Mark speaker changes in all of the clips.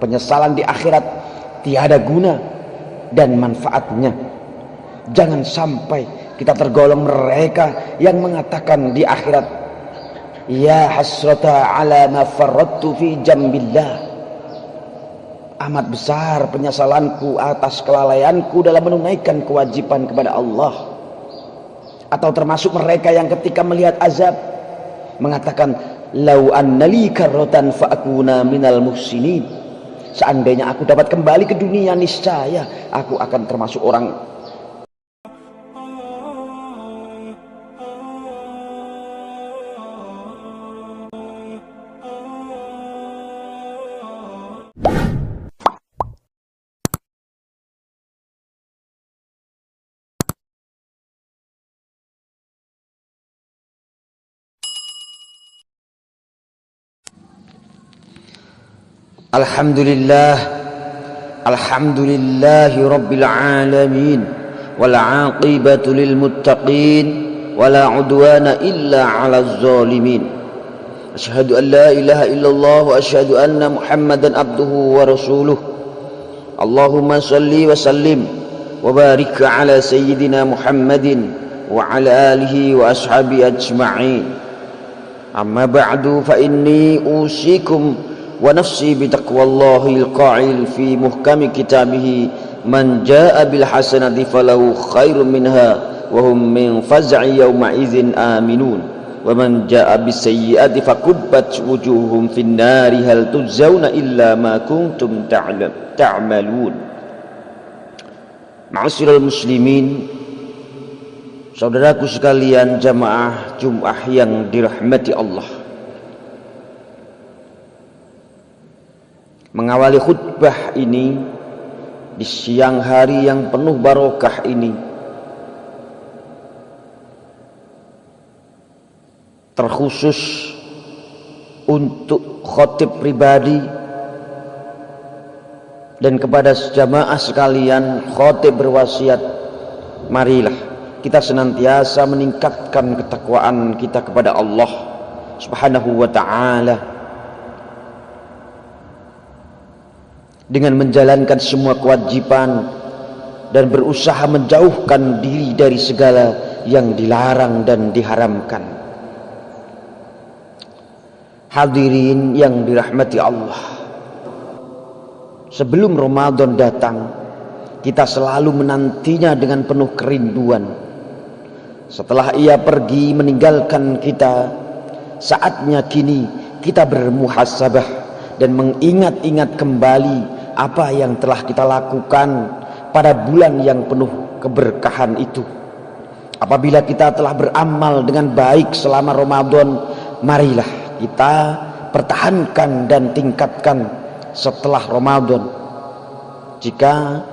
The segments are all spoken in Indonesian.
Speaker 1: penyesalan di akhirat tiada guna dan manfaatnya. Jangan sampai kita tergolong mereka yang mengatakan di akhirat, ya hasrata ala ma farrattu fi jambillah, amat besar penyesalanku atas kelalaianku dalam menunaikan kewajiban kepada Allah. Atau termasuk mereka yang ketika melihat azab mengatakan, lau annali karrotan fa'akuna minal muhsinin, seandainya aku dapat kembali ke dunia, niscaya aku akan termasuk orang. Alhamdulillahi rabbil alamin, wal aqibatu lil muttaqin, wala udwana illa 'alaz zalimin. Asyhadu an la ilaha illallah wa asyhadu anna Muhammadan abduhu wa rasuluh. Allahumma shalli wa sallim wa barik ala sayyidina Muhammadin wa ala alihi wa ashabi ajma'in. Amma ba'du, fa inni usikum wa nafsi bitaqwallahil qa'il fi muhkami kitabih, man jaa bil hasanati falahu khairum minha wa hum min faz'i yawma idzin aminun, wa man jaa bis sayyi'ati fakubbat wujuhum fin nari hal tujzauna illa ma kuntum ta'malun. Ma'asyiral muslimin, saudaraku sekalian, jamaah Jumat yang dirahmati Allah. Mengawali khutbah ini di siang hari yang penuh barokah ini, terkhusus untuk khotib pribadi dan kepada jamaah sekalian, khotib berwasiat, marilah kita senantiasa meningkatkan ketakwaan kita kepada Allah Subhanahu wa ta'ala dengan menjalankan semua kewajiban dan berusaha menjauhkan diri dari segala yang dilarang dan diharamkan. Hadirin yang dirahmati Allah, sebelum Ramadan datang, kita selalu menantinya dengan penuh kerinduan. Setelah ia pergi meninggalkan kita, saatnya kini kita bermuhasabah dan mengingat-ingat kembali apa yang telah kita lakukan pada bulan yang penuh keberkahan itu. Apabila kita telah beramal dengan baik selama Ramadan, marilah kita pertahankan dan tingkatkan setelah Ramadan. Jika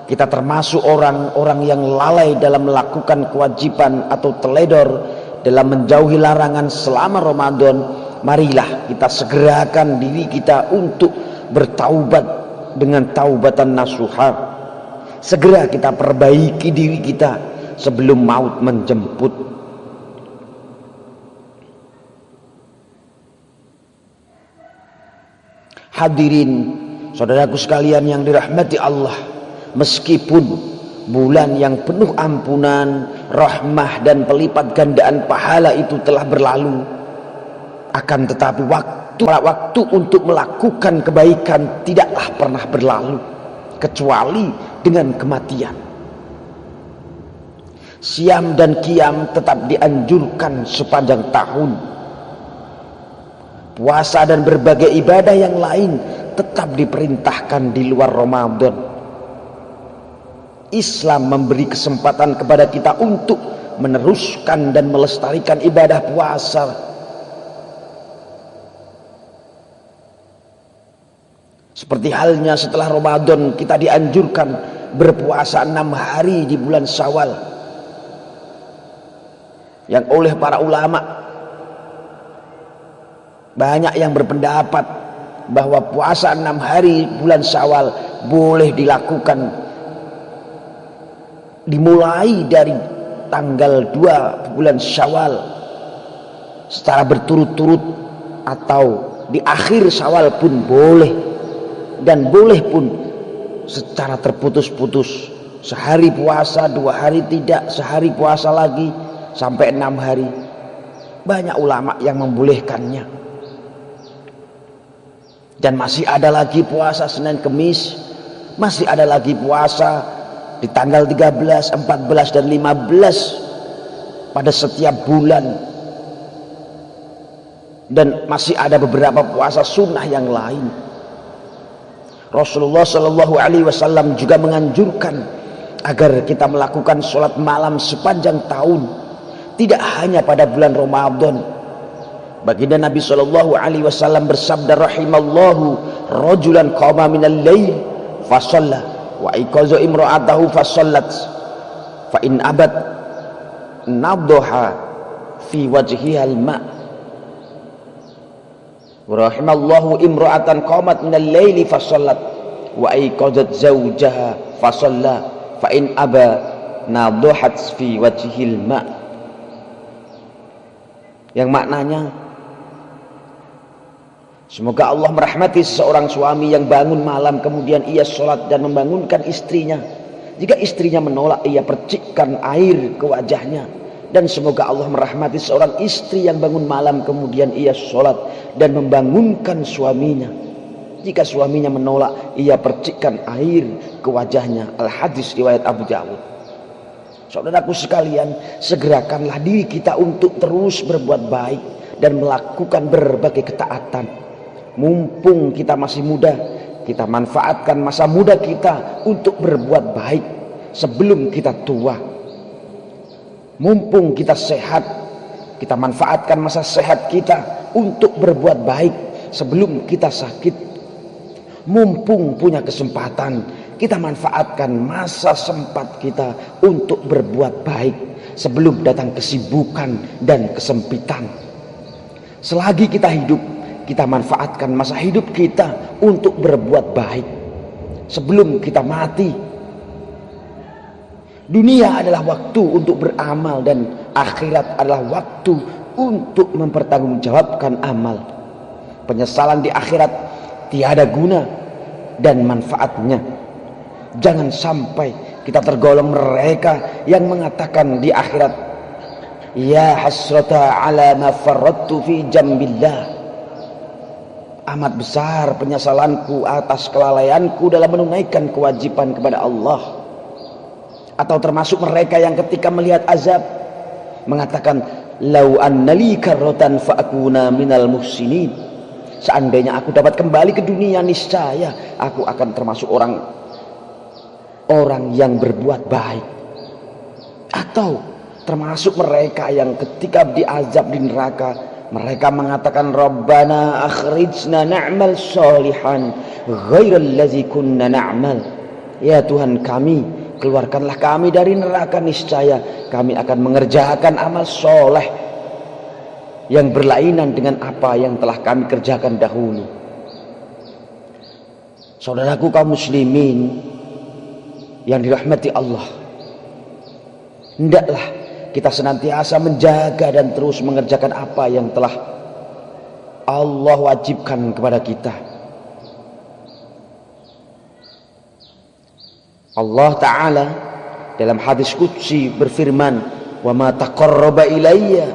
Speaker 1: kita termasuk orang-orang yang lalai dalam melakukan kewajiban atau teledor dalam menjauhi larangan selama Ramadan, marilah kita segerakan diri kita untuk bertaubat dengan taubatan nasuha. Segera kita perbaiki diri kita sebelum maut menjemput. Hadirin saudaraku sekalian yang dirahmati Allah, meskipun bulan yang penuh ampunan, rahmah dan pelipat gandaan pahala itu telah berlalu, akan tetapi waktu untuk melakukan kebaikan tidaklah pernah berlalu kecuali dengan kematian. Siam dan qiyam tetap dianjurkan sepanjang tahun. Puasa dan berbagai ibadah yang lain tetap diperintahkan di luar Ramadan. Islam memberi kesempatan kepada kita untuk meneruskan dan melestarikan ibadah puasa. Seperti halnya setelah Ramadan kita dianjurkan berpuasa 6 hari di bulan Syawal, yang oleh para ulama banyak yang berpendapat bahwa puasa 6 hari bulan Syawal boleh dilakukan dimulai dari tanggal 2 bulan Syawal secara berturut-turut, atau di akhir Syawal pun boleh. dan boleh pun secara terputus-putus, sehari puasa, 2 hari tidak, sehari puasa lagi sampai 6 hari. Banyak ulama yang membolehkannya. Dan masih ada lagi puasa Senin Kemis, masih ada lagi puasa di tanggal 13, 14 dan 15 pada setiap bulan. Dan masih ada beberapa puasa sunnah yang lain. Rasulullah Shallallahu Alaihi Wasallam juga menganjurkan agar kita melakukan sholat malam sepanjang tahun, tidak hanya pada bulan Ramadan. Baginda Nabi Shallallahu Alaihi Wasallam bersabda, rahimallahu rajulan qama minal lail fasalla wa iqaza imra'atahu fasallat fa in abad nadhaha fi wajhiha al-ma'. Rahimallahu imra'atan qamat minal laili fasallat wa iqazat zawjaha fasalla fa in aba nadhahat fi wajhil ma'. Yang maknanya, semoga Allah merahmati seseorang suami yang bangun malam kemudian ia sholat dan membangunkan istrinya. Jika istrinya menolak, ia percikkan air ke wajahnya. Dan semoga Allah merahmati seorang istri yang bangun malam kemudian ia sholat dan membangunkan suaminya. Jika suaminya menolak, ia percikkan air ke wajahnya. Al-Hadis riwayat Abu Dawud. Saudaraku sekalian, segerakanlah diri kita untuk terus berbuat baik dan melakukan berbagai ketaatan. Mumpung kita masih muda, kita manfaatkan masa muda kita untuk berbuat baik sebelum kita tua. Mumpung kita sehat, kita manfaatkan masa sehat kita untuk berbuat baik sebelum kita sakit. Mumpung punya kesempatan, kita manfaatkan masa sempat kita untuk berbuat baik sebelum datang kesibukan dan kesempitan. Selagi kita hidup, kita manfaatkan masa hidup kita untuk berbuat baik sebelum kita mati. Dunia adalah waktu untuk beramal dan akhirat adalah waktu untuk mempertanggungjawabkan amal. Penyesalan di akhirat tiada guna dan manfaatnya. Jangan sampai kita tergolong mereka yang mengatakan di akhirat, ya hasrata ala ma farrattu fi jambillah. Amat besar penyesalanku atas kelalaianku dalam menunaikan kewajiban kepada Allah. Atau termasuk mereka yang ketika melihat azab mengatakan, lau annali karrotan fa'akuna minal muhsinin. Seandainya aku dapat kembali ke dunia, niscaya aku akan termasuk orang yang berbuat baik. Atau termasuk mereka yang ketika diazab di neraka, mereka mengatakan, Rabbana akhrijna na'mal sholihan ghairal ladzi kunna na'mal. Ya Tuhan kami, keluarkanlah kami dari neraka, niscaya kami akan mengerjakan amal soleh yang berlainan dengan apa yang telah kami kerjakan dahulu. Saudaraku kaum muslimin yang dirahmati Allah, hendaklah kita senantiasa menjaga dan terus mengerjakan apa yang telah Allah wajibkan kepada kita. Allah Ta'ala dalam hadis qudsi berfirman, wa ma taqarraba ilayya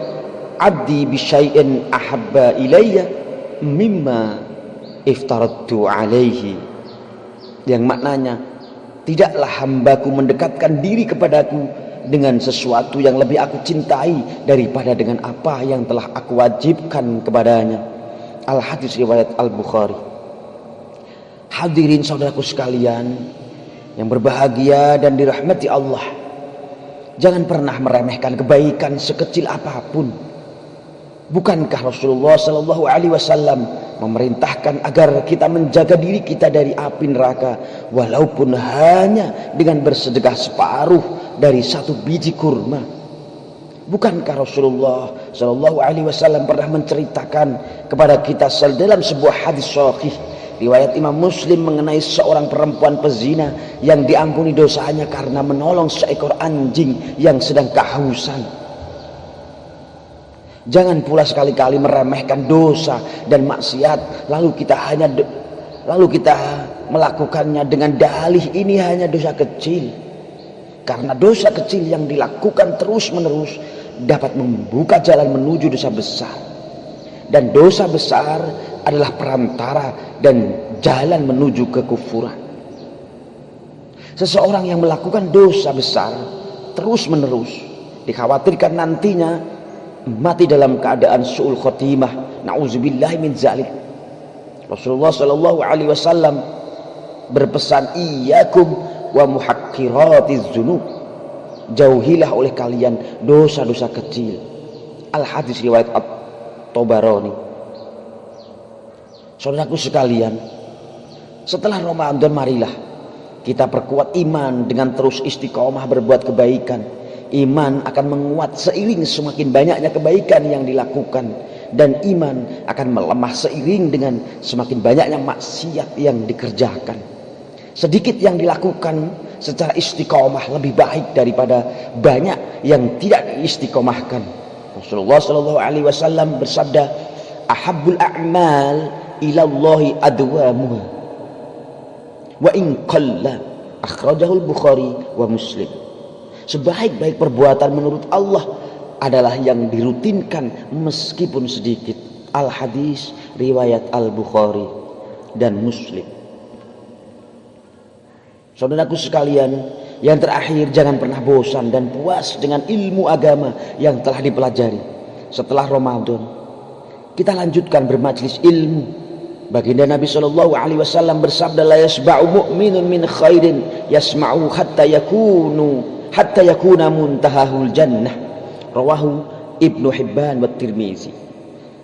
Speaker 1: abdi bisyai'in ahabba ilayya mimma iftaradtu alaihi. Yang maknanya, tidaklah hambaku mendekatkan diri kepadaku dengan sesuatu yang lebih aku cintai daripada dengan apa yang telah aku wajibkan kepadanya. Al-Hadis riwayat Al-Bukhari. Hadirin saudaraku sekalian yang berbahagia dan dirahmati Allah, jangan pernah meremehkan kebaikan sekecil apapun. Bukankah Rasulullah Shallallahu Alaihi Wasallam memerintahkan agar kita menjaga diri kita dari api neraka, walaupun hanya dengan bersedekah separuh dari 1 biji kurma? Bukankah Rasulullah Shallallahu Alaihi Wasallam pernah menceritakan kepada kita dalam sebuah hadis sahih riwayat Imam Muslim mengenai seorang perempuan pezina yang diampuni dosanya karena menolong seekor anjing yang sedang kehausan? Jangan pula sekali-kali meremehkan dosa dan maksiat lalu kita hanya lalu kita melakukannya dengan dalih ini hanya dosa kecil. Karena dosa kecil yang dilakukan terus menerus dapat membuka jalan menuju dosa besar. Dan dosa besar adalah perantara dan jalan menuju kekufuran. Seseorang yang melakukan dosa besar terus menerus dikhawatirkan nantinya mati dalam keadaan su'ul khotimah. Na'udzubillahi min zalik. Rasulullah sallallahu alaihi wasallam berpesan, iyyakum wa muhaqqiratiz dzunub. Jauhilah oleh kalian dosa-dosa kecil. Al-hadis riwayat At-Tabarani. Saudaraku sekalian, setelah Ramadan marilah kita perkuat iman dengan terus istiqomah berbuat kebaikan. Iman akan menguat seiring semakin banyaknya kebaikan yang dilakukan, dan iman akan melemah seiring dengan semakin banyaknya maksiat yang dikerjakan. Sedikit yang dilakukan secara istiqomah lebih baik daripada banyak yang tidak diistiqomahkan. Rasulullah sallallahu alaihi wasallam bersabda, ahabbul a'mal ilallahi adwamuha wa in qalla. Akhrajahul Bukhari wa Muslim. Sebaik-baik perbuatan menurut Allah adalah yang dirutinkan meskipun sedikit. Al-hadis riwayat Al-Bukhari dan Muslim. Saudaraku sekalian, yang terakhir, jangan pernah bosan dan puas dengan ilmu agama yang telah dipelajari. Setelah Ramadan, kita lanjutkan bermajlis ilmu. Baginda Nabi sallallahu alaihi wasallam bersabda, la yasba'u mu'minun min khairin yasma'u hatta yakuna muntahahul jannah. Rawahu Ibnu Hibban wa Tirmizi.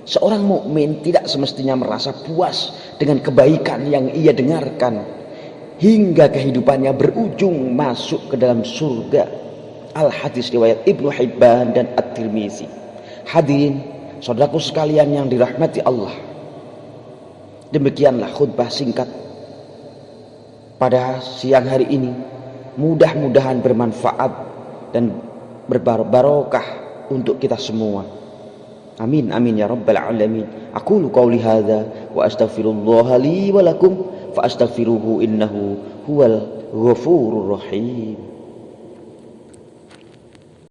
Speaker 1: Seorang mukmin tidak semestinya merasa puas dengan kebaikan yang ia dengarkan hingga kehidupannya berujung masuk ke dalam surga. Al-hadis riwayat Ibnu Hibban dan At-Tirmizi. Hadirin, saudaraku sekalian yang dirahmati Allah, demikianlah khutbah singkat pada siang hari ini. Mudah-mudahan bermanfaat dan berbarokah untuk kita semua. Amin amin ya rabbal alamin. Aqulu qauli hadza wa astaghfirullah li wa lakum fa astaghfiruhu innahu huwal ghafurur rahim.